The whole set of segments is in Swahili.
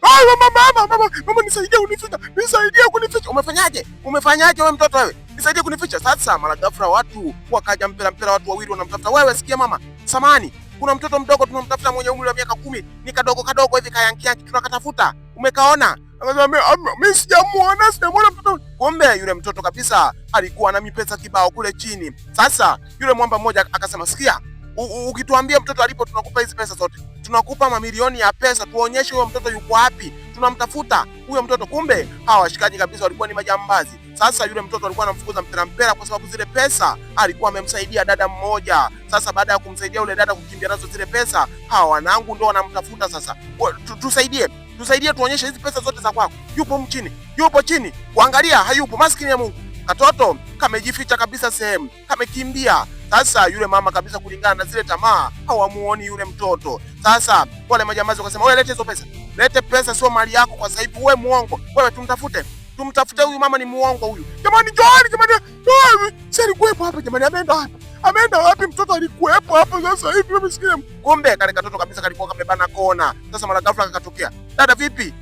Mama nisaidie kunificha. Nisaidie kunificha. Umefanyaje wewe mtoto wewe? Nisaidie kunificha. Sasa mara ghafla watu wakaja mpira watu wawili wanamtafuta. Wewe sikia mama. Samani. Kuna mtoto mdogo tunamtafuta mwenye umri wa miaka 10. Ni kadogo hivi kayanki tunakatafuta. Umekaona? Mimi sijamuona mtoto. Kumbe yule mtoto kabisa alikuwa na mipesa kibao kule chini. Sasa yule mwamba mmoja akasema, sikia, ukituambia mtoto alipo tunakupa hizi pesa zote. Tunakupa mamilioni ya pesa, tuonyeshe huyo mtoto yuko wapi. Tunamtafuta huyo mtoto. Kumbe hawa washikaji kabisa walikuwa ni majambazi. Sasa yule mtoto alikuwa anamfukuza mpera kwa sababu zile pesa alikuwa amemsaidia dada mmoja. Sasa baada ya kumsaidia yule dada kukimbia nazo zile pesa, hawa wanangu ndio wanamtafuta sasa. Tusaidie tuonyeshe hizi pesa zote za kwako. Yupo chini. Kuangalia hayupo, maskini ya Mungu. Katoto kamejificha kabisa sehemu, kamekimbia. Sasa yule mama kabisa, kulingana na zile tamaa, hawamuoni yule mtoto. Sasa wale majambazi wakasema, wewe lete hizo pesa. Lete pesa, sio mali yako kwa sasa hivi. Wewe muongo. Wewe tumtafute huyu mama, ni muongo huyu. Jamani, si alikuwepo hapa jamani, ameenda wapi? Mtoto alikuwepo hapa sasa hivi umesikia? Kumbe kale katoto kabisa kalikuwa kamebana kona. Sasa mara ghafla kakatokea. Dada vipi,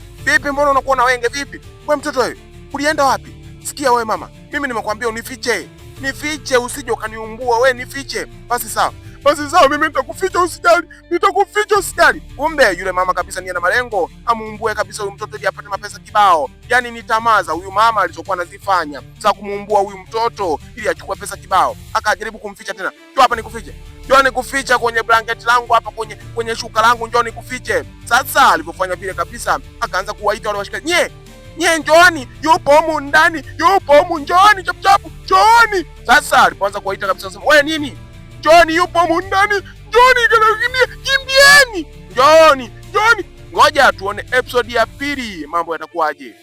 mbona unakuwa na wenge vipi? Wewe mtoto wewe, ulienda wapi? Sikia wewe mama, mimi nimekwambia unifiche, usije ukaniumbua. Wewe nifiche. Basi sawa, mimi nitakuficha, usijali. Kumbe yule mama kabisa ni ana malengo, amuumbue kabisa huyu mtoto ili apate mapesa kibao. Yaani ni tamaa za huyu mama alizokuwa anazifanya za kumuumbua huyu mtoto ili achukue pesa kibao. Akajaribu kumficha tena. Njoo hapa nikufiche. Njoo nikufiche kwenye blanketi langu hapa, kwenye shuka langu, njoo nikufiche. Sasa alipofanya vile kabisa, akaanza kuwaita wale washikaji. Njooni, yupo humu ndani, njooni chapu, njooni. Sasa alipoanza kuwaita kabisa, anasema, wewe nini? Njooni, yupo humu ndani, njooni, kimbieni, njooni. Ngoja tuone episode ya pili, mambo yatakuwaje.